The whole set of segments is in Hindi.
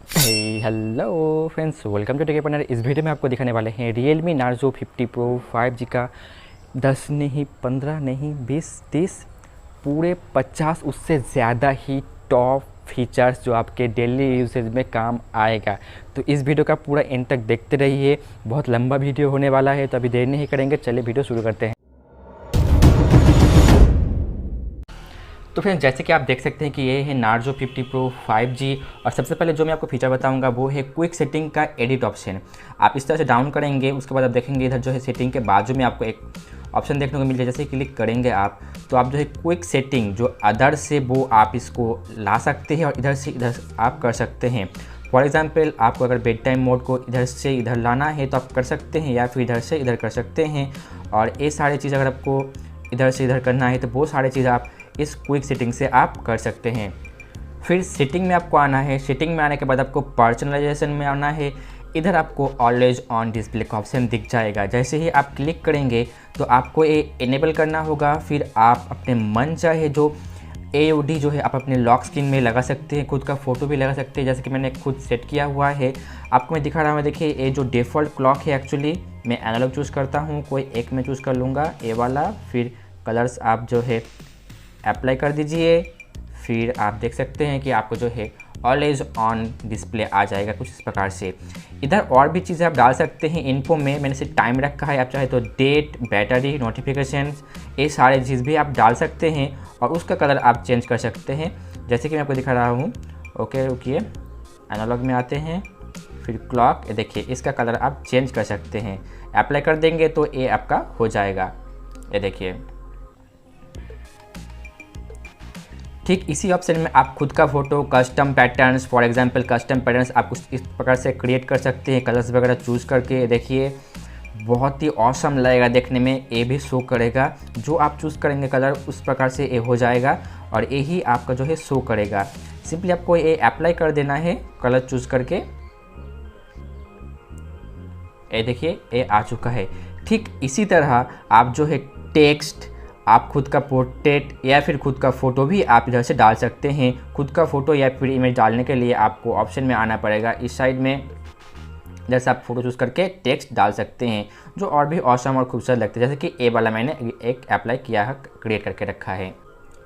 Hello friends, welcome to tech partner. इस वीडियो में आपको दिखाने वाले हैं Realme Narzo 50 Pro 5G का 10 नहीं 15 नहीं 20 30 पूरे 50 उससे ज़्यादा ही टॉप फीचर्स जो आपके डेली यूसेज में काम आएगा। तो इस वीडियो का पूरा एंड तक देखते रहिए, बहुत लंबा वीडियो होने वाला है। तो अभी देर नहीं करेंगे, चलिए वीडियो शुरू करते हैं। तो फ्रेंड्स, जैसे कि आप देख सकते हैं कि ये है नार्जो 50 Pro 5G। और सबसे पहले जो मैं आपको फीचर बताऊंगा वो है क्विक सेटिंग का एडिट ऑप्शन। आप इस तरह से डाउन करेंगे, उसके बाद आप देखेंगे इधर जो है सेटिंग के बाजू में आपको एक ऑप्शन देखने को मिल जाए। जैसे क्लिक करेंगे आप तो आप जो है क्विक सेटिंग जो अदर से वो आप इसको ला सकते हैं और इधर से इधर आप कर सकते हैं। फॉर एग्जाम्पल, आपको अगर बेड टाइम मोड को इधर से इधर लाना है तो आप कर सकते हैं, या फिर इधर से इधर कर सकते हैं। और ये सारी चीज़ अगर आपको इधर से इधर करना है तो वो सारी चीज़ आप इस क्विक सेटिंग से आप कर सकते हैं। फिर सेटिंग में आपको आना है। सेटिंग में आने के बाद आपको पर्सनलाइजेशन में आना है। इधर आपको ऑलवेज ऑन डिस्प्ले का ऑप्शन दिख जाएगा। जैसे ही आप क्लिक करेंगे तो आपको ये इनेबल करना होगा। फिर आप अपने मन चाहे जो AOD जो है आप अपने लॉक स्क्रीन में लगा सकते हैं, खुद का फ़ोटो भी लगा सकते हैं, जैसे कि मैंने खुद सेट किया हुआ है। आपको मैं दिखा रहा हूँ। देखिए, ये जो डिफ़ॉल्ट क्लॉक है, एक्चुअली मैं एनालॉग चूज़ करता हूँ, कोई एक मैं चूज़ कर लूँगा, ये वाला। फिर कलर्स आप जो है अप्लाई कर दीजिए। फिर आप देख सकते हैं कि आपको जो है ऑलवेज ऑन डिस्प्ले आ जाएगा कुछ इस प्रकार से। इधर और भी चीज़ें आप डाल सकते हैं। इनको में मैंने से टाइम रखा है, आप चाहे तो डेट, बैटरी, नोटिफिकेशन, ये सारे चीज़ भी आप डाल सकते हैं। और उसका कलर आप चेंज कर सकते हैं, जैसे कि मैं आपको दिखा रहा हूँ। ओके, रुकिए, एनालॉग में आते हैं, फिर क्लॉक, ये देखिए इसका कलर आप चेंज कर सकते हैं। अप्लाई कर देंगे तो ये आपका हो जाएगा। ये देखिए, ठीक इसी ऑप्शन में आप खुद का photo, custom patterns, for example custom patterns आप कुछ इस प्रकार से क्रिएट कर सकते हैं, कलर्स वगैरह चूज़ करके। देखिए, बहुत ही ऑसम लगेगा देखने में। ये भी शो करेगा, जो आप चूज़ करेंगे कलर उस प्रकार से ये हो जाएगा और यही आपका जो है शो करेगा। सिंपली आपको ये अप्लाई कर देना है कलर चूज़ करके। ये देखिए, ये आ चुका है। ठीक इसी तरह आप जो है टेक्स्ट, आप खुद का पोर्ट्रेट या फिर खुद का फ़ोटो भी आप इधर से डाल सकते हैं। खुद का फ़ोटो या फिर इमेज डालने के लिए आपको ऑप्शन में आना पड़ेगा इस साइड में। जैसे आप फ़ोटो चूज़ करके टेक्स्ट डाल सकते हैं, जो और भी ऑसम और खूबसूरत लगते हैं। जैसे कि ए वाला मैंने एक अप्लाई किया है, क्रिएट करके रखा है।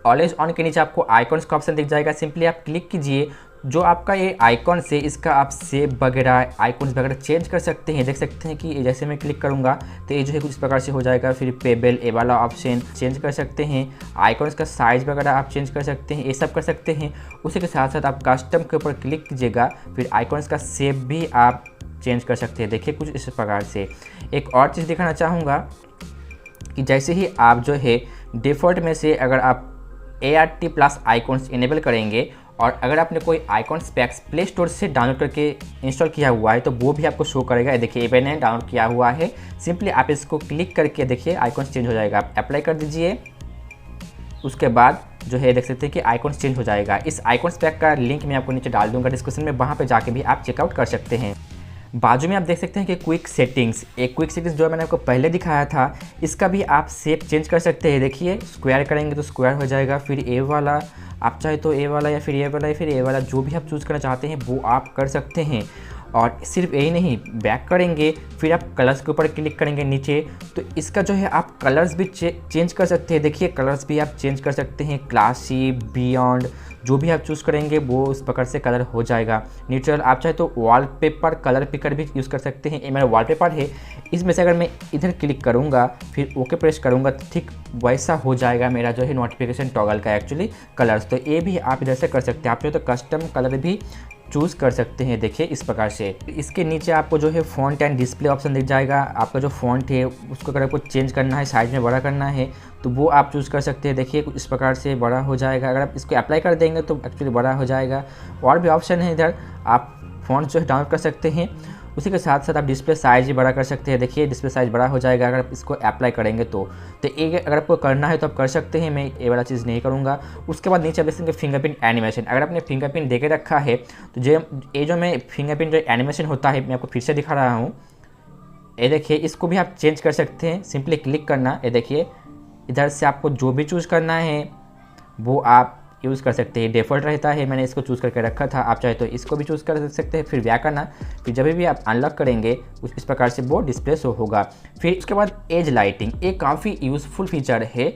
ऑलवेज ऑन के नीचे आपको आइकॉन्स का ऑप्शन दिख जाएगा। सिंपली आप क्लिक कीजिए, जो आपका ये आइकॉन से इसका आप शेप वगैरह, आइकॉन्स वगैरह चेंज कर सकते हैं। देख सकते हैं कि जैसे मैं क्लिक करूँगा तो ये जो है कुछ इस प्रकार से हो जाएगा। फिर पेबल, ए वाला ऑप्शन चेंज कर सकते हैं। आइकॉन्स का साइज़ वगैरह आप चेंज कर सकते हैं, ये सब कर सकते हैं। उसी के साथ साथ आप कस्टम के ऊपर क्लिक कीजिएगा, फिर आइकॉन्स का शेप भी आप चेंज कर सकते हैं। देखिए, कुछ इस प्रकार से। एक और चीज़ दिखाना चाहूँगा कि जैसे ही आप जो है डिफ़ॉल्ट में से अगर आप ART+ आइकॉन्स इनेबल करेंगे और अगर आपने कोई आइकॉन्स पैक्स प्ले स्टोर से डाउनलोड करके इंस्टॉल किया हुआ है तो वो भी आपको शो करेगा। देखिए, ये मैंने डाउनलोड किया हुआ है। सिंपली आप इसको क्लिक करके देखिए आइकॉन्स चेंज हो जाएगा। आप अप्लाई कर दीजिए, उसके बाद जो है देख सकते हैं कि आइकॉन्स चेंज हो जाएगा। इस आइकॉन्स पैक का लिंक मैं आपको नीचे डाल दूँगा डिस्क्रिप्शन में, वहाँ पर जाके भी आप चेकआउट कर सकते हैं। बाजू में आप देख सकते हैं कि क्विक सेटिंग्स, एक क्विक सेटिंग्स जो मैंने आपको पहले दिखाया था, इसका भी आप शेप चेंज कर सकते हैं। देखिए, स्क्वायर करेंगे तो स्क्वायर हो जाएगा। फिर ए वाला, आप चाहे तो ए वाला या फिर ए वाला या फिर ए वाला, जो भी आप चूज़ करना चाहते हैं वो आप कर सकते हैं। और सिर्फ यही नहीं, बैक करेंगे फिर आप कलर्स के ऊपर क्लिक करेंगे नीचे, तो इसका जो है आप कलर्स भी चेंज कर सकते हैं। देखिए, कलर्स भी आप चेंज कर सकते हैं, क्लासी, बियॉन्ड, जो भी आप चूज़ करेंगे वो उस प्रकार से कलर हो जाएगा। न्यूट्रल, आप चाहे तो वॉलपेपर कलर पिकर भी यूज़ कर सकते हैं। ये मेरा वॉलपेपर है, इसमें से अगर मैं इधर क्लिक करूँगा फिर ओके प्रेस करूँगा तो ठीक वैसा हो जाएगा मेरा जो है नोटिफिकेशन टॉगल का एक्चुअली कलर्स। तो ये भी आप इधर से कर सकते हैं। आप चाहे तो कस्टम कलर भी चूज़ कर सकते हैं। देखिए, इस प्रकार से। इसके नीचे आपको जो है फ़ॉन्ट एंड डिस्प्ले ऑप्शन दिख जाएगा। आपका जो फ़ॉन्ट है उसको अगर आपको चेंज करना है, साइज में बड़ा करना है तो वो आप चूज़ कर सकते हैं। देखिए, कुछ इस प्रकार से बड़ा हो जाएगा। अगर आप इसको अप्लाई कर देंगे तो एक्चुअली बड़ा हो जाएगा। और भी ऑप्शन है इधर, आप फ़ॉन्ट जो है डाउनलोड कर सकते हैं। उसी के साथ साथ आप डिस्प्ले साइज़ भी बड़ा कर सकते हैं। देखिए, डिस्प्ले साइज़ बड़ा हो जाएगा अगर आप इसको अप्लाई करेंगे तो ये अगर आपको करना है तो आप कर सकते हैं। मैं ये वाला चीज़ नहीं करूँगा। उसके बाद नीचे आप देखेंगे फिंगरप्रिंट एनिमेशन। अगर आपने फिंगरप्रिंट दे के रखा है तो ये जो मैं फिंगरप्रिंट जो एनिमेशन होता है, मैं आपको फिर से दिखा रहा हूँ। ये देखिए, इसको भी आप चेंज कर सकते हैं। सिंपली क्लिक करना, ये देखिए, इधर से आपको जो भी चूज़ करना है वो आप यूज़ कर सकते हैं। डिफ़ॉल्ट रहता है, मैंने इसको चूज़ करके रखा था, आप चाहे तो इसको भी चूज़ कर सकते हैं। फिर बैक करना, फिर जब भी आप अनलॉक करेंगे इस प्रकार से वो डिस्प्ले शो होगा। फिर उसके बाद एज लाइटिंग, ये काफ़ी यूज़फुल फीचर है।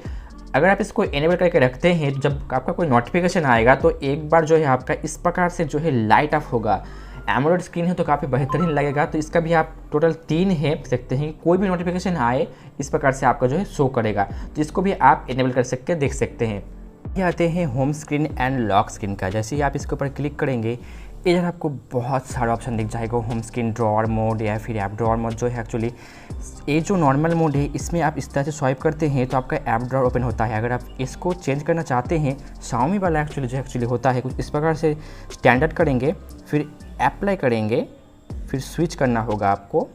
अगर आप इसको इनेबल करके रखते हैं तो जब आपका कोई नोटिफिकेशन आएगा तो एक बार जो है आपका इस प्रकार से जो है लाइट अप होगा। एमोलेड स्क्रीन है तो काफ़ी बेहतरीन लगेगा। तो इसका भी आप टोटल 3 है, देख सकते हैं कोई भी नोटिफिकेशन आए इस प्रकार से आपका जो है शो करेगा। तो इसको भी आप इनेबल कर सकते देख सकते हैं। ये आते हैं home screen and lock screen का। जैसे ही आप इसके ऊपर क्लिक करेंगे इधर आपको बहुत सारा ऑप्शन दिख जाएगा। होम स्क्रीन ड्रॉअर मोड या फिर ऐप ड्रॉअर मोड जो है एक्चुअली ये जो नॉर्मल मोड है इसमें आप इस तरह से स्वाइप करते हैं तो आपका ऐप ड्रॉअर ओपन होता है। अगर आप इसको चेंज करना चाहते हैं Xiaomi वाला एक्चुअली होता है कुछ इस प्रकार से, स्टैंडर्ड करेंगे फिर अप्लाई करेंगे फिर स्विच करना होगा आपको।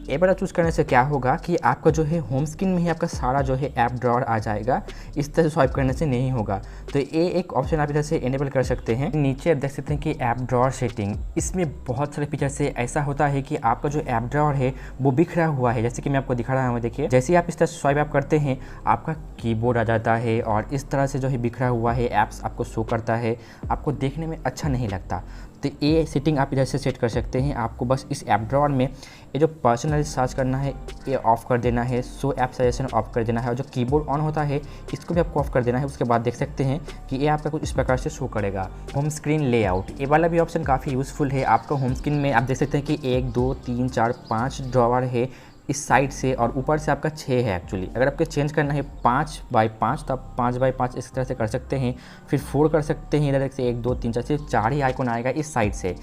ये वाला चूज़ करने से क्या होगा कि आपका जो है होम स्क्रीन में ही आपका सारा जो है ऐप ड्रॉअर आ जाएगा, इस तरह से स्वाइप करने से नहीं होगा। तो ये एक ऑप्शन आप इधर से इनेबल कर सकते हैं। नीचे आप देख सकते हैं कि ऐप ड्रॉअर सेटिंग, इसमें बहुत सारे फीचर से ऐसा होता है कि आपका जो ऐप ड्रॉअर है वो बिखरा हुआ है। जैसे कि मैं आपको दिखा रहा हूँ, देखिए जैसे ही आप इस तरह से स्वाइप आप करते हैं आपका कीबोर्ड आ जाता है और इस तरह से जो है बिखरा हुआ है ऐप्स आपको शो करता है, आपको देखने में अच्छा नहीं लगता। तो ये सेटिंग आप इधर से सेट कर सकते हैं। आपको बस इस ऐप ड्रॉअर में ये जो पर्सनल सर्च करना है ये ऑफ़ कर देना है, शो ऐप सजेशन ऑफ कर देना है और जो कीबोर्ड ऑन होता है इसको भी आपको ऑफ कर देना है। उसके बाद देख सकते हैं कि ये आपका कुछ इस प्रकार से शो करेगा। होम स्क्रीन लेआउट, ये वाला भी ऑप्शन काफ़ी यूज़फुल है। आपका होम स्क्रीन में आप देख सकते हैं कि 1 2 3 4 5 ड्रॉअर है इस साइड से और ऊपर से आपका 6 है एक्चुअली। अगर आपको चेंज करना है 5x5 तो आप 5x5 इस तरह से कर सकते हैं। फिर 4 कर सकते हैं, इधर से 1 2 3 4 सिर्फ 4 ही आइकॉन आएगा इस साइड से।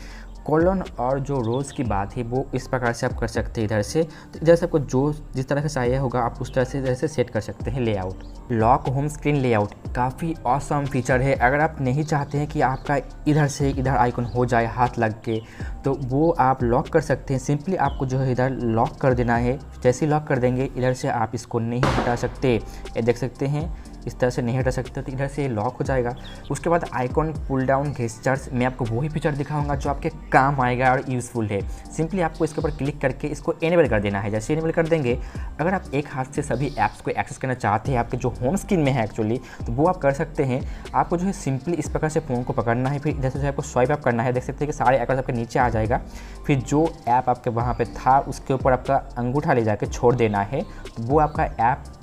कॉलन और जो रोज़ की बात है वो इस प्रकार से आप कर सकते हैं इधर से। तो इधर से आपको जो जिस तरह से चाहिए होगा आप उस तरह से इधर से सेट कर सकते हैं layout. Lock home screen layout काफ़ी ऑसम फीचर है। अगर आप नहीं चाहते हैं कि आपका इधर से इधर आइकन हो जाए हाथ लग के तो वो आप लॉक कर सकते हैं। सिंपली आपको जो है इधर लॉक कर देना है। जैसे ही लॉक कर देंगे इधर से आप इसको नहीं हटा सकते, ये देख सकते हैं इस तरह से नहीं हटा सकते, तो इधर से ये लॉक हो जाएगा। उसके बाद आइकॉन पुल डाउन गेस्चर्स, मैं आपको वही फीचर दिखाऊंगा जो आपके काम आएगा और यूज़फुल है। सिंपली आपको इसके ऊपर क्लिक करके इसको इनेबल कर देना है। जैसे इनेबल कर देंगे, अगर आप एक हाथ से सभी ऐप्स को एक्सेस करना चाहते हैं आपके जो होम स्क्रीन में है एक्चुअली, तो वो आप कर सकते हैं। आपको जो है सिंपली इस प्रकार से फ़ोन को पकड़ना है, फिर इधर से आपको स्वाइप अप करना है। देख सकते हैं कि सारे आइकॉन आपके नीचे आ जाएगा। फिर जो ऐप आपके वहाँ पर था उसके ऊपर आपका अंगूठा ले जाकर छोड़ देना है, तो वो आपका ऐप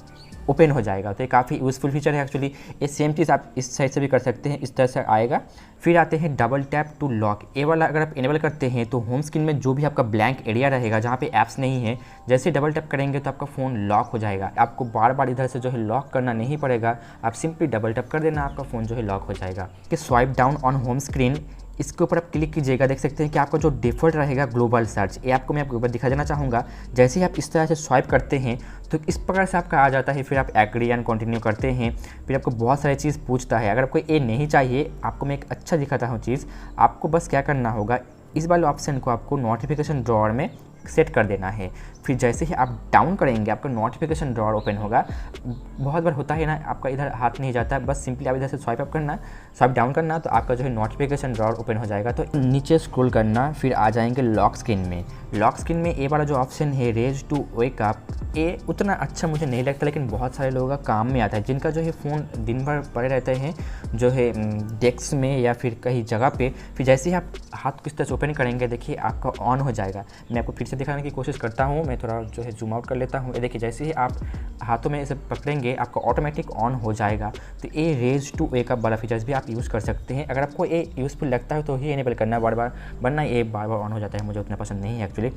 ओपन हो जाएगा। तो ये काफ़ी यूज़फुल फीचर है एक्चुअली। ये सेम चीज़ आप इस साइड से भी कर सकते हैं, इस तरह से आएगा। फिर आते हैं डबल टैप टू लॉक, ये वाला अगर आप इनेबल करते हैं तो होम स्क्रीन में जो भी आपका ब्लैंक एरिया रहेगा जहाँ पे ऐप्स नहीं है, जैसे डबल टैप करेंगे तो आपका फ़ोन लॉक हो जाएगा। आपको बार बार इधर से जो है लॉक करना नहीं पड़ेगा, आप सिंपली डबल टैप कर देना, आपका फ़ोन जो है लॉक हो जाएगा। कि swipe down on home screen, इसके ऊपर आप क्लिक कीजिएगा, देख सकते हैं कि आपका जो डिफ़ॉल्ट रहेगा ग्लोबल सर्च, ये आपको मैं आपके ऊपर दिखा देना चाहूँगा। जैसे ही आप इस तरह से स्वाइप करते हैं तो इस प्रकार से आपका आ जाता है। फिर आप एग्री एंड कंटिन्यू करते हैं, फिर आपको बहुत सारी चीज़ पूछता है। अगर आपको ये नहीं चाहिए, आपको मैं एक अच्छा दिखाता हूँ चीज़, आपको बस क्या करना होगा, इस वाले ऑप्शन को आपको नोटिफिकेशन ड्रॉअर में सेट कर देना है। फिर जैसे ही आप डाउन करेंगे आपका नोटिफिकेशन ड्रॉअर ओपन होगा। बहुत बार होता है ना, आपका इधर हाथ नहीं जाता, बस सिंपली आप इधर से स्वाइप अप करना, स्वाइप डाउन करना, तो आपका जो है नोटिफिकेशन ड्रॉअर ओपन हो जाएगा। तो नीचे स्क्रॉल करना, फिर आ जाएंगे लॉक स्क्रीन में। लॉक स्क्रीन में ये वाला जो ऑप्शन है रेज टू वेक अप, ये उतना अच्छा मुझे नहीं लगता, लेकिन बहुत सारे लोगों का काम में आता है जिनका जो है फ़ोन दिन भर पड़े रहते हैं जो है डेस्क में या फिर कहीं जगह पे। फिर जैसे ही आप हाथ को इस तरह से ओपन करेंगे, देखिए आपका ऑन हो जाएगा। मैं आपको फिर से दिखाने की कोशिश करता हूँ, मैं थोड़ा जो है जूम आउट कर लेता हूँ। ये देखिए जैसे ही आप हाथों में इसे पकड़ेंगे आपका ऑटोमेटिक ऑन हो जाएगा। तो ये रेज टू वेक अप वाला फीचर्स भी आप यूज़ कर सकते हैं। अगर आपको ये यूज़फुल लगता है तो ही इनेबल करना बार बार, वरना ये बार बार ऑन हो जाता है, मुझे उतना पसंद नहीं है एक्चुअली।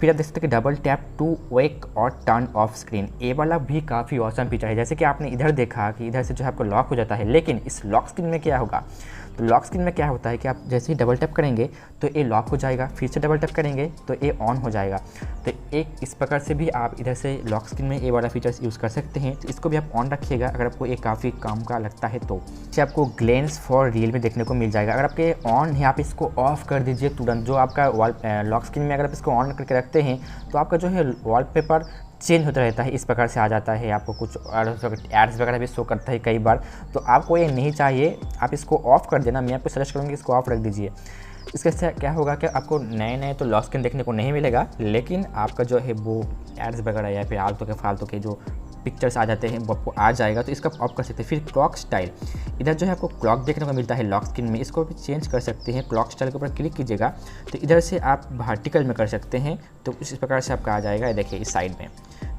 फिर आप देख सकते हैं कि डबल टैप टू वेक और टर्न ऑफ स्क्रीन, ये वाला भी काफ़ी ऑसम फीचर है। जैसे कि आपने इधर देखा कि इधर से जो है आपको लॉक हो जाता है, लेकिन इस लॉक स्क्रीन में क्या होगा, तो लॉक स्क्रीन में क्या होता है कि आप जैसे ही डबल टैप करेंगे तो ये लॉक हो जाएगा, फिर से डबल टैप करेंगे तो ये ऑन हो जाएगा। तो एक इस प्रकार से भी आप इधर से लॉक स्क्रीन में ये वाला फीचर्स यूज़ कर सकते हैं। तो इसको भी आप ऑन रखिएगा अगर आपको ये काफ़ी काम का लगता है तो। इसे आपको ग्लेंस फॉर रियल में देखने को मिल जाएगा। अगर आपके ऑन है आप इसको ऑफ कर दीजिए तुरंत। जो आपका लॉक स्क्रीन में अगर आप इसको ऑन करके रखते हैं तो आपका जो है वॉलपेपर चेंज होता रहता है, इस प्रकार से आ जाता है। आपको कुछ एड्स वगैरह भी शो करता है कई बार, तो आपको ये नहीं चाहिए, आप इसको ऑफ़ कर देना। मैं आपको सजेस्ट करूँगी इसको ऑफ रख दीजिए। इसके से क्या होगा कि आपको नए तो लॉक स्क्रीन देखने को नहीं मिलेगा, लेकिन आपका जो है वो एड्स वगैरह या फिर फालतू के जो पिक्चर्स आ जाते हैं, वो आपको आ जाएगा, तो इसका ऑफ कर सकते हैं। फिर क्लॉक स्टाइल, इधर जो है आपको क्लॉक देखने को मिलता है लॉक स्क्रीन में, इसको भी चेंज कर सकते हैं। क्लॉक स्टाइल के ऊपर क्लिक कीजिएगा तो इधर से आप वर्टिकल में कर सकते हैं, तो इस प्रकार से आपका आ जाएगा। देखिए इस साइड में,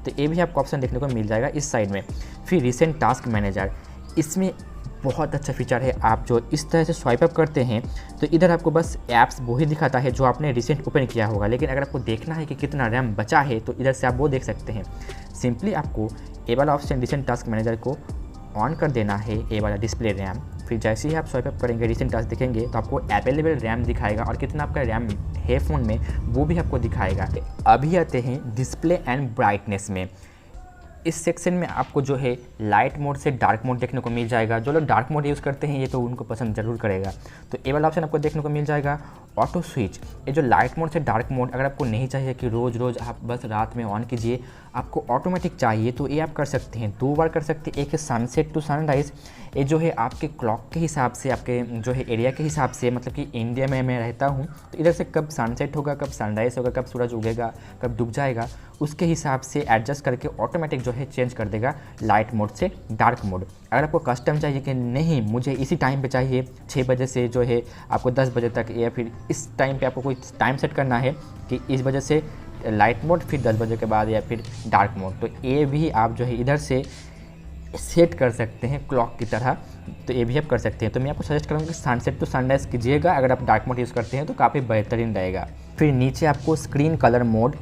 तो ये भी आपको ऑप्शन देखने को मिल जाएगा इस साइड में। फिर रिसेंट टास्क मैनेजर, इसमें बहुत अच्छा फीचर है। आप जो इस तरह से स्वाइप अप करते हैं तो इधर आपको बस ऐप्स वो ही दिखाता है जो आपने रिसेंट ओपन किया होगा, लेकिन अगर आपको देखना है कि कितना रैम बचा है तो इधर से आप वो देख सकते हैं। सिंपली आपको ये वाला ऑप्शन रिसेंट टास्क मैनेजर को ऑन कर देना है, ये वाला डिस्प्ले रैम। फिर जैसे ही आप स्वाइप अप करेंगे रिसेंट टास्क दिखेंगे तो आपको अवेलेबल रैम दिखाएगा और कितना आपका रैम है फ़ोन में वो भी आपको दिखाएगा। अभी आते हैं डिस्प्ले एंड ब्राइटनेस में। इस सेक्शन में आपको जो है लाइट मोड से डार्क मोड देखने को मिल जाएगा। जो लोग डार्क मोड यूज़ करते हैं ये तो उनको पसंद ज़रूर करेगा, तो ये वाला ऑप्शन आपको देखने को मिल जाएगा। ऑटो स्विच, ये जो लाइट मोड से डार्क मोड, अगर आपको नहीं चाहिए कि रोज़ रोज़ आप बस रात में ऑन कीजिए, आपको ऑटोमेटिक चाहिए तो ये आप कर सकते हैं। 2 बार कर सकते हैं, एक है सनसेट टू सनराइज़, ये जो है आपके क्लॉक के हिसाब से, आपके जो है एरिया के हिसाब से, मतलब कि इंडिया में मैं रहता हूँ तो इधर से कब सनसेट होगा, कब सनराइज़ होगा, कब सूरज उगेगा, कब डूब जाएगा, उसके हिसाब से एडजस्ट करके ऑटोमेटिक जो है चेंज कर देगा लाइट मोड से डार्क मोड। अगर आपको कस्टम चाहिए कि नहीं मुझे इसी टाइम पे चाहिए, 6 बजे से जो है आपको 10 बजे तक, या फिर इस टाइम पे आपको कोई टाइम सेट करना है कि इस वजह से लाइट मोड, फिर 10 बजे के बाद या फिर डार्क मोड, तो ये भी आप जो है इधर से सेट कर सकते हैं क्लॉक की तरह, तो ये भी आप कर सकते हैं। तो मैं आपको सजेस्ट करूँगा कि सनसेट टू सनराइज़ कीजिएगा अगर आप डार्क मोड यूज़ करते हैं तो काफ़ी बेहतरीन रहेगा। फिर नीचे आपको स्क्रीन कलर मोड,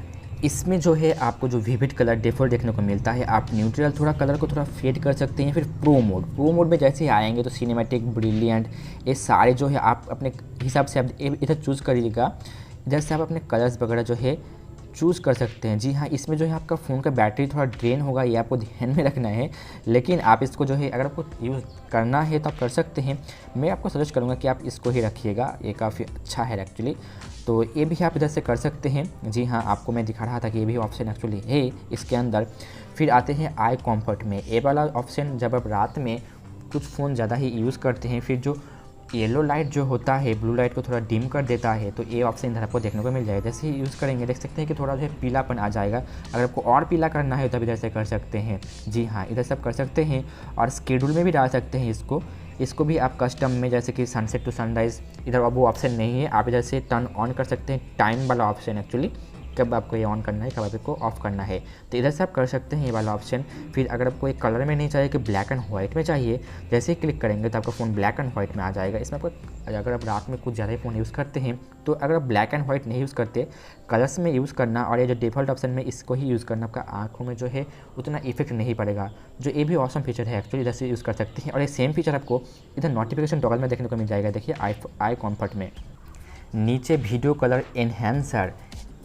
इसमें जो है आपको जो विविड कलर डिफ़ॉल्ट देखने को मिलता है, आप न्यूट्रल थोड़ा कलर को थोड़ा फेड कर सकते हैं। फिर प्रो मोड में जैसे ही आएंगे तो सिनेमैटिक, ब्रिलियंट, ये सारे जो है आप अपने हिसाब से आप इधर चूज़ करिएगा। इधर से आप अपने कलर्स वगैरह जो है चूज़ कर सकते हैं। जी हाँ, इसमें जो है आपका फ़ोन का बैटरी थोड़ा ड्रेन होगा, ये आपको ध्यान में रखना है, लेकिन आप इसको जो है अगर आपको यूज़ करना है तो आप कर सकते हैं। मैं आपको सजेस्ट करूँगा कि आप इसको ही रखिएगा, ये काफ़ी अच्छा है एक्चुअली, तो ये भी आप इधर से कर सकते हैं। जी हाँ, आपको मैं दिखा रहा था कि ये भी ऑप्शन एक्चुअली है इसके अंदर। फिर आते हैं आई कॉम्फर्ट में, ये वाला ऑप्शन जब आप रात में कुछ फ़ोन ज़्यादा ही यूज़ करते हैं, फिर जो येलो लाइट जो होता है ब्लू लाइट को थोड़ा डिम कर देता है, तो ये ऑप्शन इधर आपको देखने को मिल जाएगा। जैसे ही यूज़ करेंगे देख सकते हैं कि थोड़ा जो है पीलापन आ जाएगा। अगर आपको और पीला करना है तब इधर से कर सकते हैं। जी हाँ, इधर से आप कर सकते हैं और स्केड्यूल में भी डाल सकते हैं इसको भी आप कस्टम में, जैसे कि सनसेट टू सनराइज़, इधर अब वो ऑप्शन नहीं है, आप इधर से टर्न ऑन कर सकते हैं, टाइम वाला ऑप्शन एक्चुअली, कब आपको ये ऑन करना है, कब आपको ऑफ़ करना है, तो इधर से आप कर सकते हैं ये वाला ऑप्शन। फिर अगर आपको एक कलर में नहीं चाहिए कि ब्लैक एंड वाइट में चाहिए, जैसे ही क्लिक करेंगे तो आपका फ़ोन ब्लैक एंड वाइट में आ जाएगा। इसमें आपको अगर आप रात में कुछ ज़्यादा ही फ़ोन यूज़ करते हैं तो अगर आप ब्लैक एंड वाइट नहीं यूज़ करते, कलर्स में यूज़ करना और ये जो डिफ़ॉल्ट ऑप्शन में इसको ही यूज़ करना, आपका आँखों में जो है उतना इफेक्ट नहीं पड़ेगा, जो ये भी ऑसम फीचर है एक्चुअली, इधर से यूज़ कर सकते हैं। और ये सेम फीचर आपको इधर नोटिफिकेशन टॉगल में देखने को मिल जाएगा। देखिए आई कॉम्फर्ट में नीचे वीडियो कलर एनहेंसर,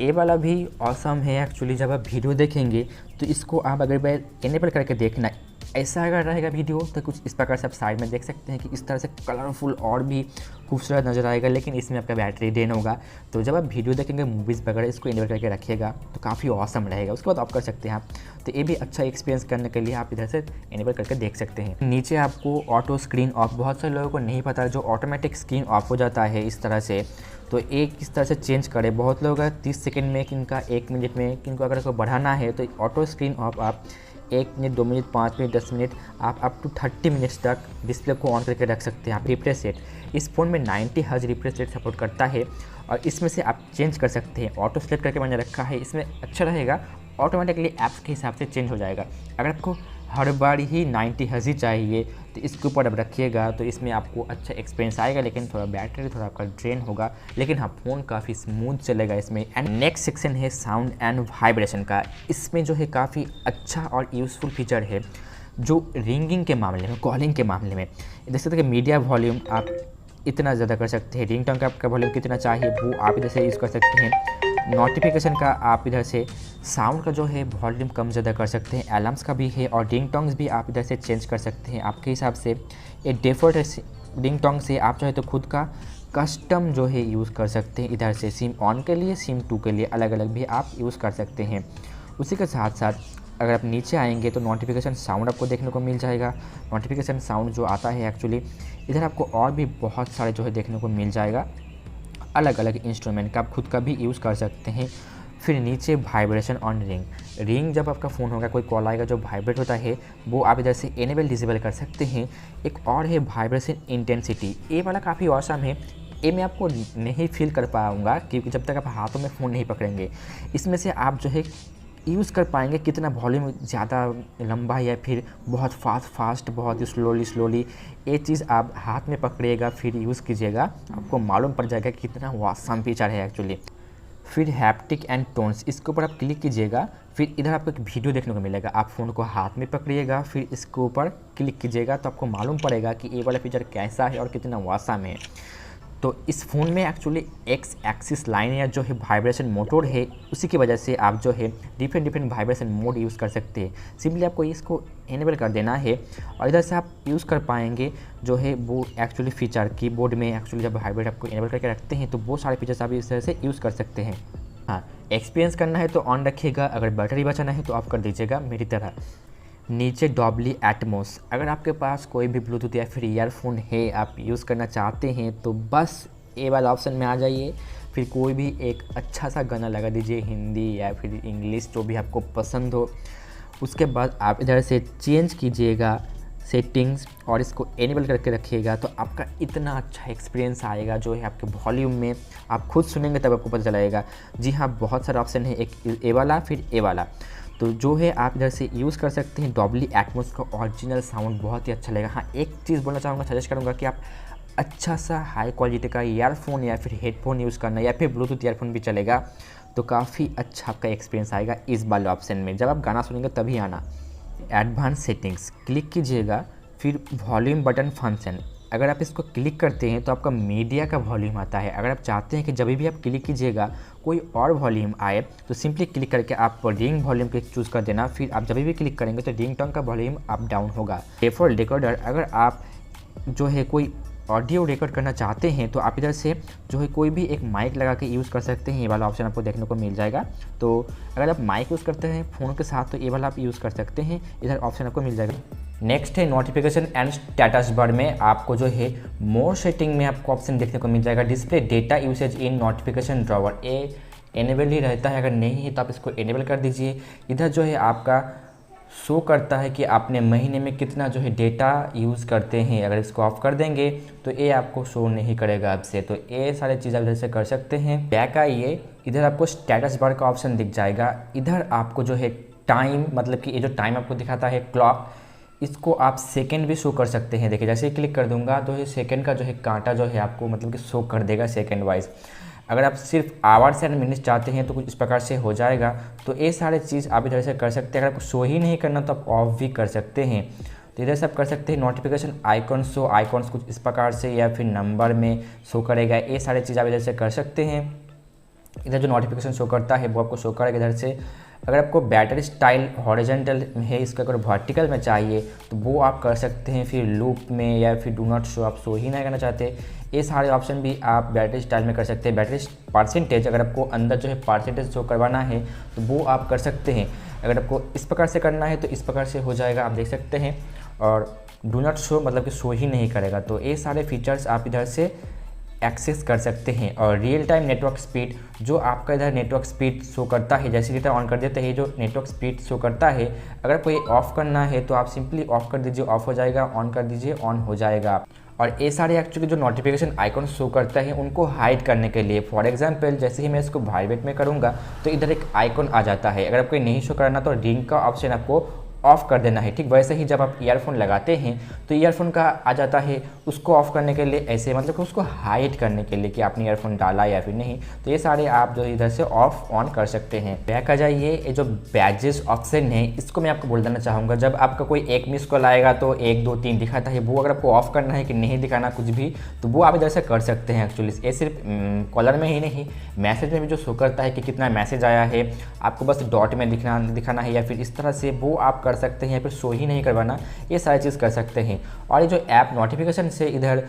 ये वाला भी ऑसम है एक्चुअली। जब आप वीडियो देखेंगे तो इसको आप अगर बार इनेबल करके देखना, ऐसा अगर रहेगा वीडियो तो कुछ इस प्रकार से आप साइड में देख सकते हैं कि इस तरह से कलरफुल और भी खूबसूरत नज़र आएगा, लेकिन इसमें आपका बैटरी ड्रेन होगा। तो जब आप वीडियो देखेंगे मूवीज़ वगैरह, इसको इनेबल करके रखिएगा तो काफ़ी ऑसम रहेगा। उसके बाद आप कर सकते हैं आप, तो ये भी अच्छा एक्सपीरियंस करने के लिए आप इधर से इनेबल करके देख सकते हैं। नीचे आपको ऑटो स्क्रीन ऑफ, बहुत सारे लोगों को नहीं पता जो ऑटोमेटिक स्क्रीन ऑफ हो जाता है इस तरह से, तो एक किस तरह से चेंज करें। बहुत लोग 30 सेकंड में, किनका 1 मिनट में, किनको अगर इसको बढ़ाना है तो ऑटो स्क्रीन ऑफ आप 1 मिनट, 2 मिनट, 5 मिनट, 10 मिनट, आप अप टू 30 मिनट्स तक डिस्प्ले को ऑन करके रख सकते हैं। आप रिफ्रेश रेट, इस फ़ोन में 90 हर्ट्ज रिफ्रेश रेट सपोर्ट करता है और इसमें से आप चेंज कर सकते हैं। ऑटो सेलेक्ट करके मैंने रखा है, इसमें अच्छा रहेगा, ऑटोमेटिकली ऐप्स के हिसाब से चेंज हो जाएगा। अगर आपको हर बार ही 90 हर्ट्ज ही चाहिए तो इसके ऊपर अब रखिएगा, तो इसमें आपको अच्छा एक्सपीरियंस आएगा, लेकिन थोड़ा बैटरी थोड़ा आपका ड्रेन होगा, लेकिन हाँ फ़ोन काफ़ी स्मूथ चलेगा इसमें। एंड नेक्स्ट सेक्शन है साउंड एंड वाइब्रेशन का। इसमें जो है काफ़ी अच्छा और यूज़फुल फीचर है जो रिंगिंग के मामले में, कॉलिंग के मामले में। जैसे कि मीडिया वॉल्यूम आप इतना ज़्यादा कर सकते हैं, रिंगटोन का आपका वॉल्यूम कितना चाहिए वो आप इधर से यूज़ कर सकते हैं। नोटिफिकेशन का आप इधर से साउंड का जो है वॉल्यूम कम ज़्यादा कर सकते हैं। अलार्म्स का भी है और रिंगटोन्स भी आप इधर से चेंज कर सकते हैं आपके हिसाब से। ये डिफ़ॉल्ट रिंगटोन से आप चाहे तो खुद का कस्टम जो है यूज़ कर सकते हैं। इधर से सिम ऑन के लिए, सिम 2 के लिए अलग अलग भी आप यूज़ कर सकते हैं। उसी के साथ साथ अगर आप नीचे आएंगे तो नोटिफिकेशन साउंड आपको देखने को मिल जाएगा। नोटिफिकेशन साउंड जो आता है एक्चुअली, इधर आपको और भी बहुत सारे जो है देखने को मिल जाएगा, अलग अलग इंस्ट्रूमेंट का आप खुद का भी यूज़ कर सकते हैं। फिर नीचे वाइब्रेशन ऑन रिंग। रिंग जब आपका फ़ोन होगा, कोई कॉल आएगा जो वाइब्रेट होता है, वो आप इधर से इनेबल डिसेबल कर सकते हैं। एक और है वाइब्रेशन इंटेंसिटी, ये वाला काफ़ी औसम है। ये मैं आपको नहीं फील कर पाऊँगा क्योंकि जब तक आप हाथों में फ़ोन नहीं पकड़ेंगे। इसमें से आप जो है यूज़ कर पाएंगे कितना वॉल्यूम ज़्यादा लंबा या फिर बहुत फास्ट बहुत ही स्लोली, ये चीज़ आप हाथ में पकड़िएगा फिर यूज़ कीजिएगा, आपको मालूम पड़ जाएगा कि कितना वासम फीचर है एक्चुअली। फिर हैप्टिक एंड टोन्स, इसके ऊपर आप क्लिक कीजिएगा, फिर इधर आपको एक वीडियो देखने को मिलेगा। आप फ़ोन को हाथ में पकड़िएगा, फिर इसके ऊपर क्लिक कीजिएगा तो आपको मालूम पड़ेगा कि ये वाला फीचर कैसा है और कितना वासम है। तो इस फ़ोन में एक्चुअली एक्स एक्सिस लाइन या जो है वाइब्रेशन मोटर है, उसी की वजह से आप जो है डिफरेंट वाइब्रेशन मोड यूज़ कर सकते हैं। सिंपली आपको इसको इनेबल कर देना है और इधर से आप यूज़ कर पाएंगे जो है वो एक्चुअली फ़ीचर कीबोर्ड में एक्चुअली जब वाइब्रेट आपको इनेबल करके रखते हैं तो वो सारे फीचर्स आप इस तरह से यूज़ कर सकते हैं। हाँ, एक्सपीरियंस करना है तो ऑन रखिएगा, अगर बैटरी बचाना है तो ऑफ कर दीजिएगा मेरी तरह। नीचे डॉल्बी एटमॉस, अगर आपके पास कोई भी ब्लूटूथ या फिर ईयरफोन है आप यूज़ करना चाहते हैं तो बस ये वाला ऑप्शन में आ जाइए, फिर कोई भी एक अच्छा सा गाना लगा दीजिए, हिंदी या फिर इंग्लिश जो भी आपको पसंद हो। उसके बाद आप इधर से चेंज कीजिएगा सेटिंग्स और इसको एनेबल करके रखिएगा तो आपका इतना अच्छा एक्सपीरियंस आएगा जो है आपके वॉल्यूम में, आप खुद सुनेंगे तब आपको पता चलेगा। जी हाँ, बहुत सारे ऑप्शन है, एक ए वाला फिर ए वाला, तो जो है आप इधर से यूज़ कर सकते हैं। डॉल्बी एटमॉस का ओरिजिनल साउंड बहुत ही अच्छा लगेगा। हाँ, एक चीज़ बोलना चाहूँगा, सजेस्ट करूँगा कि आप अच्छा सा हाई क्वालिटी का ईयरफोन या फिर हेडफोन यूज़ करना, या फिर ब्लूटूथ ईयरफोन भी चलेगा, तो काफ़ी अच्छा आपका एक्सपीरियंस आएगा इस वाले ऑप्शन में। जब आप गाना सुनेंगे तभी आना। एडवांस सेटिंग्स क्लिक कीजिएगा, फिर वॉल्यूम बटन फंक्शन, अगर आप इसको क्लिक करते हैं तो आपका मीडिया का वॉल्यूम आता है। अगर आप चाहते हैं कि जब भी आप क्लिक कीजिएगा कोई और वॉल्यूम आए तो सिंपली क्लिक करके आप रिंग वॉल्यूम को चूज़ कर देना, फिर आप जब भी क्लिक करेंगे तो रिंग टोन का वॉल्यूम अप डाउन होगा। डिफ़ॉल्ट रिकॉर्डर, अगर आप जो है कोई ऑडियो रिकॉर्ड करना चाहते हैं तो आप इधर से जो है कोई भी एक माइक लगा के यूज़ कर सकते हैं, ये वाला ऑप्शन आपको देखने को मिल जाएगा। तो अगर आप माइक यूज़ करते हैं फ़ोन के साथ तो ये वाला आप यूज़ कर सकते हैं, इधर ऑप्शन आपको मिल जाएगा। नेक्स्ट है नोटिफिकेशन एंड स्टेटस बार में आपको जो है मोर सेटिंग में आपको ऑप्शन देखने को मिल जाएगा, डिस्प्ले डेटा यूसेज इन नोटिफिकेशन ड्रॉवर, ये इनेबल ही रहता है, अगर नहीं है तो आप इसको इनेबल कर दीजिए। इधर जो है आपका शो करता है कि आपने महीने में कितना जो है डेटा यूज़ करते हैं, अगर इसको ऑफ कर देंगे तो ये आपको शो नहीं करेगा आपसे, तो ये सारे चीज़ आप इधर से कर सकते हैं। बैक आइए, इधर आपको स्टेटस बार का ऑप्शन दिख जाएगा, इधर आपको जो है टाइम, मतलब कि ये जो टाइम आपको दिखाता है क्लॉक, इसको आप सेकंड भी शो कर सकते हैं। देखिए जैसे ही क्लिक कर दूंगा तो ये सेकंड का जो है कांटा जो है आपको मतलब कि शो कर देगा सेकंड वाइज। अगर आप सिर्फ आवर्स एंड मिनट्स चाहते हैं तो कुछ इस प्रकार से हो जाएगा। तो ये सारे चीज़ आप इधर से कर सकते हैं। अगर आपको शो ही नहीं करना तो आप ऑफ भी कर सकते हैं, तो इधर से आप कर सकते हैं। नोटिफिकेशन आइकॉन शो, आइकॉन्स कुछ इस प्रकार से या फिर नंबर में शो करेगा, ये सारे चीज़ आप इधर से कर सकते हैं। इधर जो नोटिफिकेशन शो करता है वो आपको शो करेगा इधर से। अगर आपको बैटरी स्टाइल हॉरिजॉन्टल है, इसका अगर वर्टिकल में चाहिए तो वो आप कर सकते हैं। फिर लूप में या फिर डू नॉट शो, आप शो ही नहीं करना चाहते, ये सारे ऑप्शन भी आप बैटरी स्टाइल में कर सकते हैं। बैटरी परसेंटेज, अगर आपको अंदर जो है परसेंटेज शो करवाना है तो वो आप कर सकते हैं। अगर आपको इस प्रकार से करना है तो इस प्रकार से हो जाएगा, आप देख सकते हैं। और डू नॉट शो मतलब कि शो ही नहीं करेगा, तो ये सारे फीचर्स आप इधर से एक्सेस कर सकते हैं। और रियल टाइम नेटवर्क स्पीड, जो आपका इधर नेटवर्क स्पीड शो करता है, जैसे डेटा ऑन कर देते हैं जो नेटवर्क स्पीड शो करता है, अगर कोई ऑफ़ करना है तो आप सिंपली ऑफ़ कर दीजिए, ऑफ़ हो जाएगा, ऑन कर दीजिए, ऑन हो जाएगा। और ये सारे एक्चुअली जो नोटिफिकेशन आइकॉन शो करता है उनको हाइड करने के लिए, फॉर एग्जांपल जैसे ही मैं इसको वाइब्रेट में करूँगा तो इधर एक आइकॉन आ जाता है। अगर आपको नहीं शो करना तो रिंग का ऑप्शन आपको ऑफ़ कर देना है। ठीक वैसे ही जब आप ईयरफोन लगाते हैं तो ईयरफोन का आ जाता है, उसको ऑफ़ करने के लिए ऐसे, मतलब कि उसको हाइड करने के लिए कि आपने ईयरफोन डाला या फिर नहीं, तो ये सारे आप जो इधर से ऑफ ऑन कर सकते हैं। बैक आ जाइए, ये जो बैजेस ऑप्शन है इसको मैं आपको बोल देना चाहूँगा, जब आपका कोई एक मिस कॉल आएगा तो 1 2 3 दिखाता है, वो अगर आपको ऑफ़ करना है कि नहीं दिखाना कुछ भी तो वो आप इधर से कर सकते हैं। एक्चुअली ये सिर्फ कॉलर में ही नहीं, मैसेज में भी जो शो करता है कि कितना मैसेज आया है, आपको बस डॉट में दिखाना है या फिर इस तरह से वो आप कर सकते हैं, या फिर शो ही नहीं करवाना, ये सारी चीज़ कर सकते हैं। और ये जो ऐप नोटिफिकेशन से इधर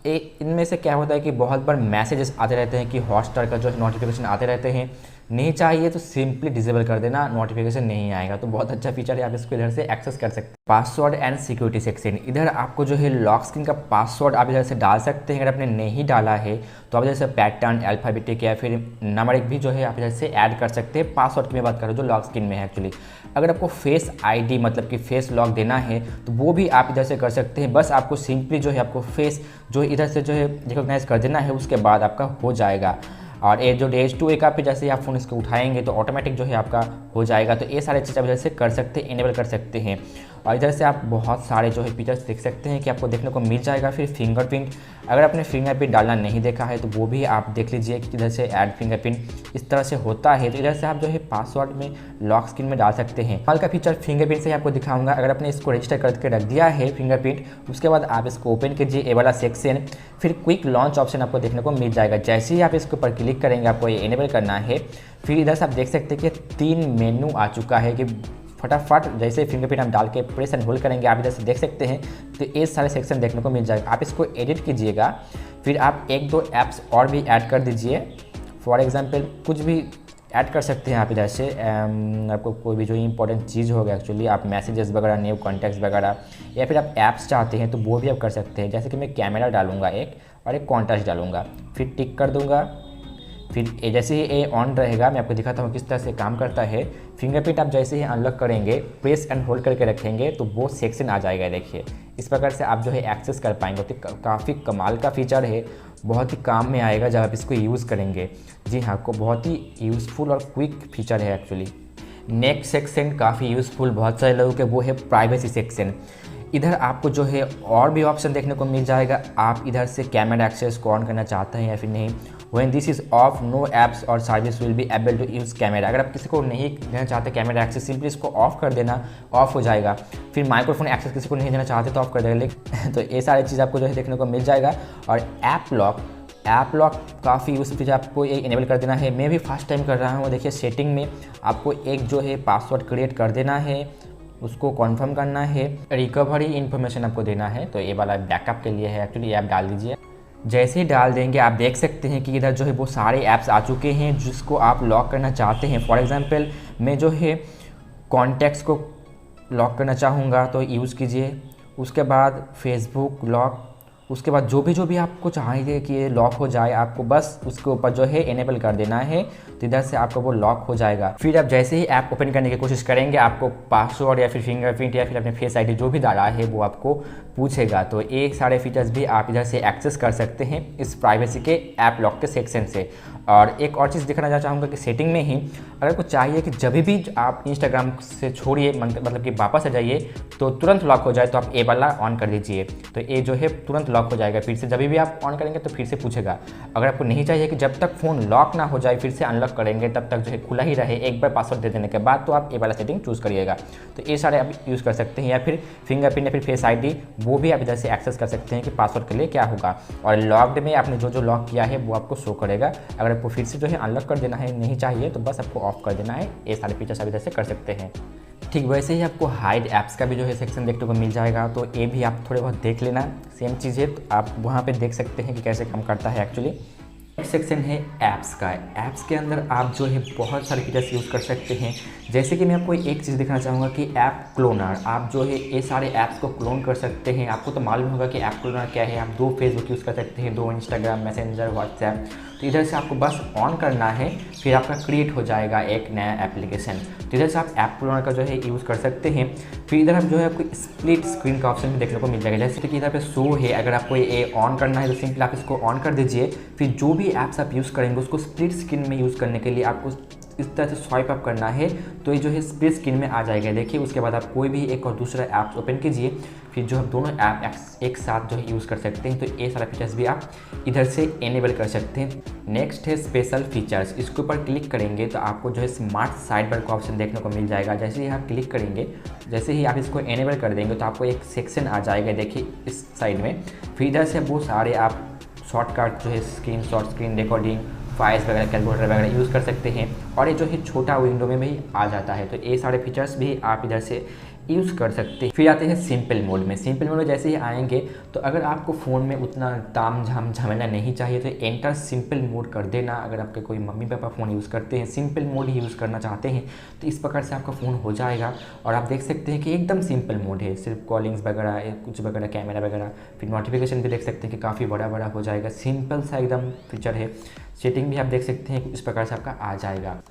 इनमें से क्या होता है कि बहुत बार मैसेजेस आते रहते हैं कि हॉटस्टार का जो है नोटिफिकेशन आते रहते हैं, नहीं चाहिए तो सिंपली डिसेबल कर देना, नोटिफिकेशन नहीं आएगा। तो बहुत अच्छा फीचर है, आप इसको इधर से एक्सेस कर सकते हैं। पासवर्ड एंड सिक्योरिटी सेक्शन, इधर आपको जो है लॉक स्क्रीन का पासवर्ड आप इधर से डाल सकते हैं। अगर आपने नहीं डाला है तो आप इधर से पैटर्न, अल्फाबेटिक या फिर नंबरिक भी जो है आप इधर से ऐड कर सकते हैं। पासवर्ड की मैं बात कर रहा हूँ जो लॉक स्क्रीन में है एक्चुअली। अगर आपको फेस आईडी मतलब कि फेस लॉक देना है तो वो भी आप इधर से कर सकते हैं। बस आपको सिंपली जो है आपको फेस जो इधर से जो है रिकॉग्नाइज कर देना है, उसके बाद आपका हो जाएगा। और ये जो डेज 2 एक पे जैसे आप फ़ोन इसको उठाएंगे तो ऑटोमेटिक जो है आपका हो जाएगा। तो ये सारे चीज़ आप इधर से कर सकते हैं, इनेबल कर सकते हैं। और इधर से आप बहुत सारे जो है फीचर्स देख सकते हैं कि आपको देखने को मिल जाएगा। फिर फिंगरप्रिंट, अगर आपने फिंगरप्रिंट डालना नहीं देखा है तो वो भी आप देख लीजिए कि इधर से ऐड फिंगरप्रिंट इस तरह से होता है। तो इधर से आप जो है पासवर्ड में लॉक स्क्रीन में डाल सकते हैं। कल का फीचर फिंगरप्रिंट से ही आपको दिखाऊंगा। अगर आपने इसको रजिस्टर करके रख दिया है फिंगरप्रिंट, उसके बाद आप इसको ओपन कीजिए, ये वाला सेक्शन, फिर क्विक लॉन्च ऑप्शन आपको देखने को मिल जाएगा। जैसे ही आप इसके ऊपर क्लिक करेंगे आपको ये इनेबल करना है। फिर इधर से आप देख सकते हैं कि 3 मेनू आ चुका है कि फटाफट जैसे फिंगरप्रिंट हम डाल के प्रेस एंड होल्ड करेंगे आप इधर से देख सकते हैं तो ये सारे सेक्शन देखने को मिल जाएगा। आप इसको एडिट कीजिएगा, फिर आप 1-2 ऐप्स और भी ऐड कर दीजिए। फॉर एग्जांपल कुछ भी ऐड कर सकते हैं आप इधर से। आपको कोई भी जो इंपॉर्टेंट चीज़ होगा एक्चुअली, आप मैसेजेस वगैरह, न्यू कॉन्टैक्ट्स वगैरह, या फिर आप ऐप्स चाहते हैं तो वो भी आप कर सकते हैं। जैसे कि मैं कैमरा डालूंगा एक और एक कॉन्टैक्ट डालूंगा, फिर टिक कर दूंगा। फिर जैसे ही ये ऑन रहेगा मैं आपको दिखाता हूँ किस तरह से काम करता है। फिंगरप्रिंट आप जैसे ही अनलॉक करेंगे, प्रेस एंड होल्ड करके रखेंगे तो वो सेक्शन आ जाएगा। देखिए इस प्रकार से आप जो है एक्सेस कर पाएंगे। तो काफ़ी कमाल का फीचर है, बहुत ही काम में आएगा जब आप इसको यूज़ करेंगे। जी हाँ, को बहुत ही यूज़फुल और क्विक फीचर है एक्चुअली। नेक्स्ट सेक्शन काफ़ी यूज़फुल बहुत सारे लोगों के, वो है प्राइवेसी सेक्शन। इधर आपको जो है और भी ऑप्शन देखने को मिल जाएगा। आप इधर से कैमरा एक्सेस को ऑन करना चाहते हैं या फिर नहीं। When this is off, no apps or service will be able to use camera. अगर आप किसी को नहीं देना चाहते कैमरा एक्सेस, सिंपली इसको ऑफ कर देना, ऑफ हो जाएगा। फिर माइक्रोफोन एक्सेस किसी को नहीं देना चाहते तो ऑफ कर देगा। तो ये सारी चीज़ आपको जो है देखने को मिल जाएगा। और ऐप लॉक काफ़ी यूज फीचर आपको ये इनेबल कर देना है। मैं भी फर्स्ट टाइम कर रहा हूँ। देखिए सेटिंग में आपको एक जो है पासवर्ड क्रिएट कर देना है, उसको कॉन्फर्म करना है, रिकवरी इन्फॉर्मेशन आपको देना है। तो ये वाला बैकअप के लिए है एक्चुअली, ऐप डाल दीजिए। जैसे ही डाल देंगे आप देख सकते हैं कि इधर जो है वो सारे ऐप्स आ चुके हैं जिसको आप लॉक करना चाहते हैं। फॉर एग्जांपल मैं जो है कॉन्टैक्ट्स को लॉक करना चाहूँगा तो यूज़ कीजिए। उसके बाद फेसबुक लॉक, उसके बाद जो भी आपको चाहिए कि ये लॉक हो जाए, आपको बस उसके ऊपर जो है इनेबल कर देना है तो इधर से आपको वो लॉक हो जाएगा। फिर आप जैसे ही ऐप ओपन करने की कोशिश करेंगे आपको पासवर्ड या फिर फिंगरप्रिंट या फिर अपने फेस आईडी जो भी डाला है वो आपको पूछेगा। तो ये सारे फीचर्स भी आप इधर से एक्सेस कर सकते हैं इस प्राइवेसी के ऐप लॉक के सेक्शन से। और एक और चीज़ दिखाना चाहूँगा कि सेटिंग में ही अगर कुछ चाहिए कि जब भी आप इंस्टाग्राम से छोड़िए, मतलब कि वापस आ जाइए तो तुरंत लॉक हो जाए, तो आप ए वाला ऑन कर दीजिए। तो ये जो है तुरंत लॉक हो जाएगा। फिर से जब भी आप ऑन करेंगे तो फिर से पूछेगा। अगर आपको नहीं चाहिए कि जब तक फ़ोन लॉक ना हो जाए फिर से अनलॉक करेंगे तब तक जो है खुला ही रहे, एक बार पासवर्ड दे देने के बाद, तो आप ए वाला सेटिंग चूज़ करिएगा। तो ये सारे आप यूज़ कर सकते हैं। या फिर फिंगरप्रिंट या फिर फेस आईडी वो भी आप इधर से एक्सेस कर सकते हैं कि पासवर्ड के लिए क्या होगा। और लॉक्ड में आपने जो लॉक किया है वो आपको शो करेगा। अगर आपको फिर से जो है अनलॉक कर देना है, नहीं चाहिए तो बस आपको ऑफ कर देना है। ये सारे फीचर्स आप इधर से कर सकते हैं। ठीक वैसे ही आपको हाइड ऐप्स का भी जो है सेक्शन देखने को मिल जाएगा। तो ये भी आप थोड़े बहुत देख लेना, सेम चीज़ है तो आप वहाँ पे देख सकते हैं कि कैसे काम करता है एक्चुअली। नेक्स्ट सेक्शन है ऐप्स का। ऐप्स के अंदर आप जो है बहुत सारे फीचर्स यूज़ कर सकते हैं। जैसे कि मैं आपको एक चीज़ दिखाना चाहूँगा कि ऐप क्लोनर, आप जो है ये सारे ऐप्स को क्लोन कर सकते हैं। आपको तो मालूम होगा कि ऐप क्लोनर क्या है। आप 2 फेसबुक यूज़ कर सकते हैं, 2 इंस्टाग्राम, मैसेंजर, व्हाट्सएप। तो इधर से आपको बस ऑन करना है, फिर आपका क्रिएट हो जाएगा एक नया एप्लीकेशन। तो इधर से आप ऐप क्लोनर का जो है यूज़ कर सकते हैं। फिर इधर आप जो है आपको स्प्लिट स्क्रीन का ऑप्शन भी देखने को मिल जाएगा। जैसे कि इधर पे शो है, अगर आपको ये ऑन करना है तो सिंपली आप इसको ऑन कर दीजिए। फिर जो भी ऐप्स आप यूज़ करेंगे उसको स्प्लिट स्क्रीन में यूज़ करने के लिए आपको इस तरह से स्वाइप अप करना है तो ये जो है स्प्लिट स्क्रीन में आ जाएगा। देखिए उसके बाद आप कोई भी एक और दूसरा ऐप ओपन कीजिए, फिर जो आप दोनों ऐप एक साथ जो है यूज़ कर सकते हैं। तो ये सारा फीचर्स भी आप इधर से इनेबल कर सकते हैं। नेक्स्ट है स्पेशल फीचर्स। इसके ऊपर क्लिक करेंगे तो आपको जो है स्मार्ट साइड बार का ऑप्शन देखने को मिल जाएगा। जैसे ही आप क्लिक करेंगे, जैसे ही आप इसको इनेबल कर देंगे तो आपको एक सेक्शन आ जाएगा, देखिए इस साइड में। फिर इधर से वो सारे आप शॉर्टकट जो है screen shot, screen recording, files वगैरह, कैलकुलेटर वगैरह यूज़ कर सकते हैं। और ये जो है छोटा विंडो में भी आ जाता है। तो ये सारे फीचर्स भी आप इधर से यूज़ कर सकते हैं। फिर आते हैं सिंपल मोड में। सिंपल मोड में जैसे ही आएंगे तो अगर आपको फ़ोन में उतना ताम झाम झमेला नहीं चाहिए तो एंटर सिंपल मोड कर देना। अगर आपके कोई मम्मी पापा फ़ोन यूज़ करते हैं, सिंपल मोड ही यूज़ करना चाहते हैं, तो इस प्रकार से आपका फ़ोन हो जाएगा। और आप देख सकते हैं कि एकदम सिंपल मोड है, सिर्फ कॉलिंग्स वगैरह कुछ वगैरह, कैमरा वगैरह, फिर नोटिफिकेशन भी देख सकते हैं कि काफ़ी बड़ा बड़ा हो जाएगा। सिंपल सा एकदम फीचर है। सेटिंग भी आप देख सकते हैं इस प्रकार से आपका आ जाएगा।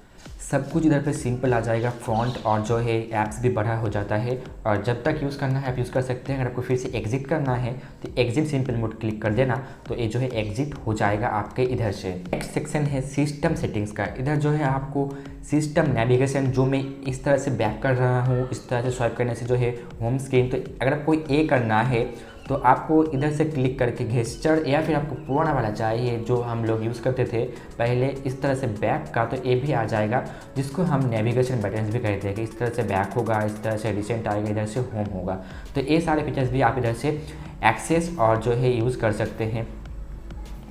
सब कुछ इधर पे सिंपल आ जाएगा। फ्रंट और जो है ऐप्स भी बड़ा हो जाता है और जब तक यूज़ करना है आप यूज़ कर सकते हैं। अगर आपको फिर से एग्जिट करना है तो एग्जिट सिंपल मोड क्लिक कर देना, तो ये जो है एग्जिट हो जाएगा आपके इधर से। नेक्स्ट सेक्शन है सिस्टम सेटिंग्स का। इधर जो है आपको सिस्टम नेविगेशन, जो मैं इस तरह से बैक कर रहा हूँ, इस तरह से स्वाइप करने से जो है होम स्क्रीन, तो अगर आपको ये करना है तो आपको इधर से क्लिक करके गेस्चर, या फिर आपको पुराना वाला चाहिए जो हम लोग यूज़ करते थे पहले इस तरह से बैक का, तो ये भी आ जाएगा, जिसको हम नेविगेशन बटन भी कहते हैं कि इस तरह से बैक होगा, इस तरह से रिसेंट आएगा, इधर से होम होगा। तो ये सारे फीचर्स भी आप इधर से एक्सेस और जो है यूज़ कर सकते हैं।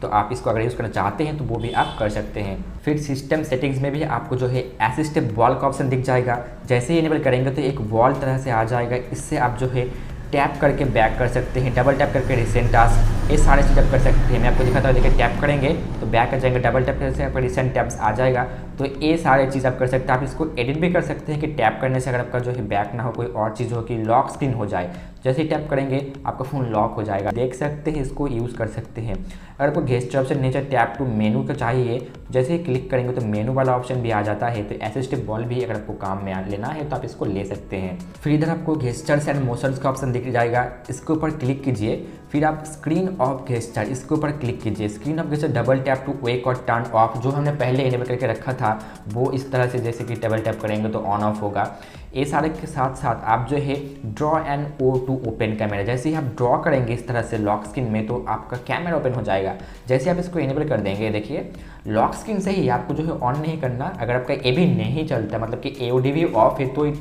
तो आप इसको अगर यूज़ करना चाहते हैं तो वो भी आप कर सकते हैं। फिर सिस्टम सेटिंग्स में भी आपको जो है असिस्टेड वॉल का ऑप्शन दिख जाएगा। जैसे ही इनेबल करेंगे तो एक वॉल तरह से आ जाएगा। इससे आप जो है टैप करके बैक कर सकते हैं, डबल टैप करके रिसेंट टास्क, ये सारे चीज़ आप कर सकते हैं। मैं आपको दिखाता हूँ, देखिए टैप करेंगे तो बैक कर जाएंगे, डबल टैप करने से आपका रिसेंट टैप्स आ जाएगा। तो ये सारे चीज़ आप कर सकते हैं। आप इसको एडिट भी कर सकते हैं कि टैप करने से अगर आपका जो है बैक ना हो, कोई और चीज़ हो कि लॉक स्क्रीन हो जाए, जैसे ही टैप करेंगे आपका फ़ोन लॉक हो जाएगा। देख सकते हैं, इसको यूज़ कर सकते हैं। अगर आपको गेस्चर ऑप्शन नीचे टैप टू मेनू का चाहिए, जैसे ही क्लिक करेंगे तो मेनू वाला ऑप्शन भी आ जाता है। तो असिस्टिव वॉल भी अगर आपको काम में लेना है तो आप इसको ले सकते हैं। फिर इधर आपको गेस्चर्स एंड मोशंस का ऑप्शन दिख जाएगा, इसके ऊपर क्लिक कीजिए। फिर आप स्क्रीन ऑफ गेस्चर, इसके ऊपर क्लिक कीजिए। Screen off gesture double tap to wake और टर्न ऑफ, जो हमने पहले इनेबल करके रखा था वो इस तरह से, जैसे कि डबल टैप करेंगे तो ऑन ऑफ होगा। ये सारे के साथ साथ आप जो है draw and O to open camera, जैसे ही आप ड्रॉ करेंगे इस तरह से लॉक स्क्रीन में तो आपका कैमरा ओपन हो जाएगा। जैसे आप इसको इनेबल कर देंगे, देखिए लॉक स्क्रीन से ही आपको जो है ऑन नहीं करना। अगर आपका ये भी नहीं चलता, मतलब कि AOD भी ऑफ है, तो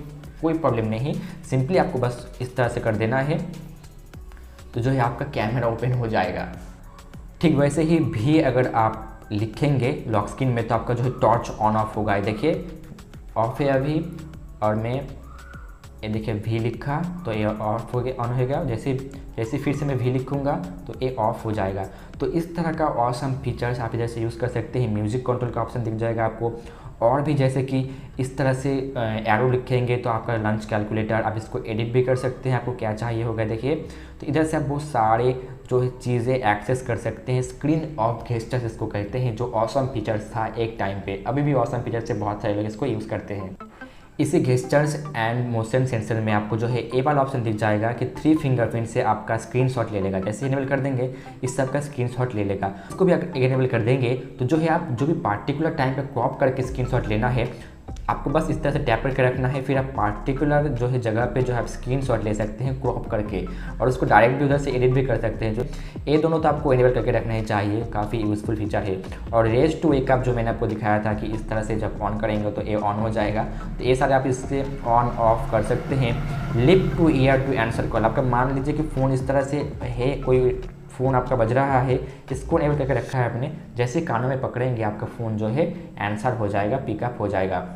कोई प्रॉब्लम नहीं, सिंपली आपको बस इस तरह से कर देना है, तो जो है आपका कैमरा ओपन हो जाएगा। ठीक वैसे ही भी अगर आप लिखेंगे लॉक स्क्रीन में तो आपका जो है टॉर्च ऑन ऑफ होगा। देखिए ऑफ है अभी, और मैं ये देखिए वी लिखा तो ये ऑफ हो गया, ऑन हो गया। जैसे फिर से मैं वी लिखूँगा तो ये ऑफ हो जाएगा। तो इस तरह का ऑसम फीचर्स आप इधर से यूज़ कर सकते हैं। म्यूज़िक कंट्रोल का ऑप्शन दिख जाएगा आपको, और भी जैसे कि इस तरह से एरो लिखेंगे तो आपका लंच कैलकुलेटर, आप इसको एडिट भी कर सकते हैं, आपको क्या चाहिए होगा। देखिए तो इधर से आप बहुत सारे जो है चीज़ें एक्सेस कर सकते हैं। स्क्रीन ऑफ गेस्चर्स इसको कहते हैं, जो ऑसम फीचर्स था एक टाइम पे, अभी भी ऑसम फीचर्स से बहुत सारे लोग इसको यूज़ करते हैं। इसी गेस्चर्स एंड मोशन सेंसर में आपको जो है ए वाला ऑप्शन दिख जाएगा कि 3 फिंगरप्रिंट से आपका स्क्रीनशॉट ले लेगा। जैसे इनेबल कर देंगे इस सब का स्क्रीनशॉट ले लेगा। इसको भी अगर इनेबल कर देंगे तो जो है आप जो भी पार्टिकुलर टाइम पे क्रॉप करके स्क्रीनशॉट लेना है, आपको बस इस तरह से टैप करके रखना है। फिर आप पार्टिकुलर जो है जगह पे जो है आप स्क्रीनशॉट ले सकते हैं क्रॉप करके, और उसको डायरेक्ट भी उधर से एडिट भी कर सकते हैं। जो ये दोनों तो आपको इनेबल करके रखना ही चाहिए, काफ़ी यूज़फुल फीचर है। और रेज टू वेक अप जो मैंने आपको दिखाया था कि इस तरह से जब ऑन करेंगे तो ये ऑन हो जाएगा, तो ये सारे आप इससे ऑन ऑफ कर सकते हैं। Lift to ear to answer call, आपका मान लीजिए कि फ़ोन इस तरह से है, कोई फ़ोन आपका बज रहा है, इसको इनेबल करके रखा है आपने, जैसे कानों में पकड़ेंगे आपका फ़ोन जो है आंसर हो जाएगा, पिकअप हो जाएगा।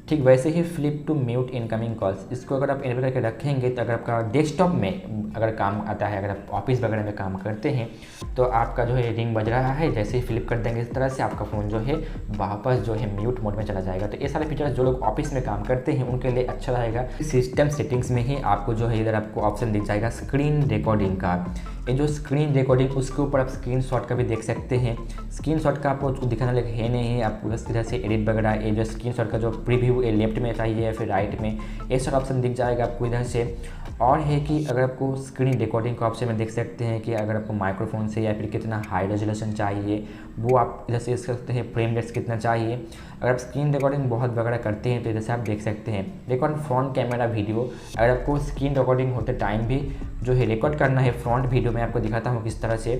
ठीक वैसे ही flip to mute incoming calls, इसको अगर आप इनेबल करके रखेंगे तो अगर आपका डेस्कटॉप में अगर काम आता है, अगर आप ऑफिस वगैरह में काम करते हैं तो आपका जो है रिंग बज रहा है, जैसे ही फ्लिप कर देंगे इस तरह से आपका फ़ोन जो है वापस जो है म्यूट मोड में चला जाएगा। तो ये सारे फीचर्स जो लोग ऑफिस में काम करते हैं उनके लिए अच्छा रहेगा। सिस्टम सेटिंग्स में ही आपको जो है इधर आपको ऑप्शन दिख जाएगा स्क्रीन रिकॉर्डिंग का। ये जो स्क्रीन रिकॉर्डिंग, उसके ऊपर आप स्क्रीनशॉट का भी देख सकते हैं। स्क्रीनशॉट का आपको दिखाने लगे है नहीं, आपको बस इधर से एडिट वगैरह, ये जो स्क्रीनशॉट का जो प्रीव्यू ये लेफ्ट में चाहिए या फिर राइट में, ये सारा ऑप्शन दिख जाएगा आपको इधर से। और है कि अगर आपको स्क्रीन रिकॉर्डिंग का ऑप्शन में देख सकते हैं कि अगर आपको माइक्रोफोन से या फिर कितना हाई रेजोल्यूशन चाहिए वो आप इधर से देख सकते हैं, फ्रेम रेट्स कितना चाहिए। अगर आप स्क्रीन रिकॉर्डिंग बहुत वगैरह करते हैं तो इधर से आप देख सकते हैं। रिकॉर्ड फ्रंट कैमरा वीडियो, अगर आपको स्क्रीन रिकॉर्डिंग होते टाइम भी जो है रिकॉर्ड करना है फ्रंट वीडियो में, आपको दिखाता हूँ किस तरह से।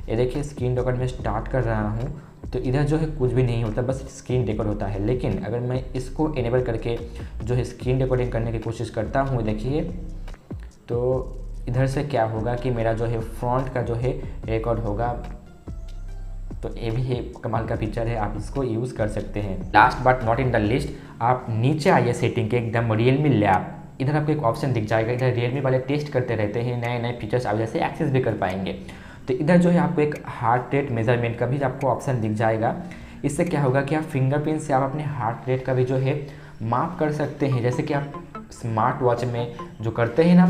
ये देखिए स्क्रीन रिकॉर्ड में स्टार्ट कर रहा हूँ तो इधर जो है कुछ भी नहीं होता, बस स्क्रीन रिकॉर्ड होता है। लेकिन अगर मैं इसको इनेबल करके जो है स्क्रीन रिकॉर्डिंग करने की कोशिश करता हूँ, देखिए तो इधर से क्या होगा कि मेरा जो है फ्रंट का जो है रिकॉर्ड होगा। तो ये भी है कमाल का फीचर है, आप इसको यूज़ कर सकते हैं। Last but not in the list, आप नीचे आइए सेटिंग के एकदम Realme लैब, इधर आपको एक ऑप्शन दिख जाएगा। इधर रियलमी वाले टेस्ट करते रहते हैं, नए नए फीचर्स आप जैसे एक्सेस भी कर पाएंगे। तो इधर जो है आपको एक हार्ट रेट मेजरमेंट का भी आपको ऑप्शन दिख जाएगा। इससे क्या होगा कि आप फिंगरप्रिंट से आप अपने हार्ट रेट का भी जो है माप कर सकते हैं, जैसे कि आप स्मार्ट वॉच में जो करते हैं ना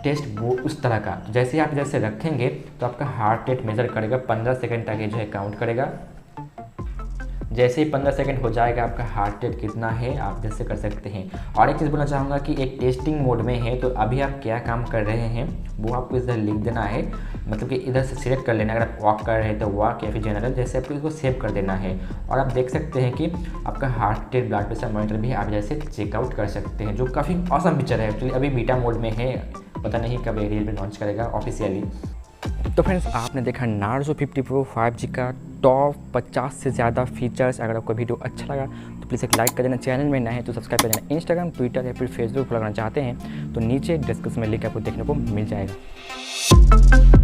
टेस्ट, वो उस तरह का। जैसे आप जैसे रखेंगे तो आपका हार्ट रेट मेज़र करेगा, 15 सेकंड तक ये जो है काउंट करेगा। जैसे ही 15 सेकंड हो जाएगा आपका हार्ट रेट कितना है आप जैसे कर सकते हैं। और एक चीज़ बोलना चाहूँगा कि एक टेस्टिंग मोड में है, तो अभी आप क्या काम कर रहे हैं वो आपको इधर लिख देना है, मतलब कि इधर से सिलेक्ट कर लेना। अगर आप वॉक कर रहे हैं तो वॉक या फिर जनरल, जैसे आपको इसको सेव कर देना है। और आप देख सकते हैं कि आपका heart rate, blood pressure monitor भी आप जैसे चेकआउट कर सकते हैं, जो काफ़ी ऑसम फीचर है। एक्चुअली अभी बीटा मोड में है, पता नहीं कब रियलमी लॉन्च करेगा ऑफिशियली। तो फ्रेंड्स, आपने देखा नार्जो 50 प्रो 5G का टॉप 50 से ज़्यादा फीचर्स। अगर आपको वीडियो अच्छा लगा तो प्लीज़ एक लाइक कर देना, चैनल में नए हैं तो सब्सक्राइब कर देना। इंस्टाग्राम, ट्विटर या फिर फेसबुक पर लगाना चाहते हैं तो नीचे डिस्क्रिप्शन में लिंक आपको देखने को मिल जाएगा।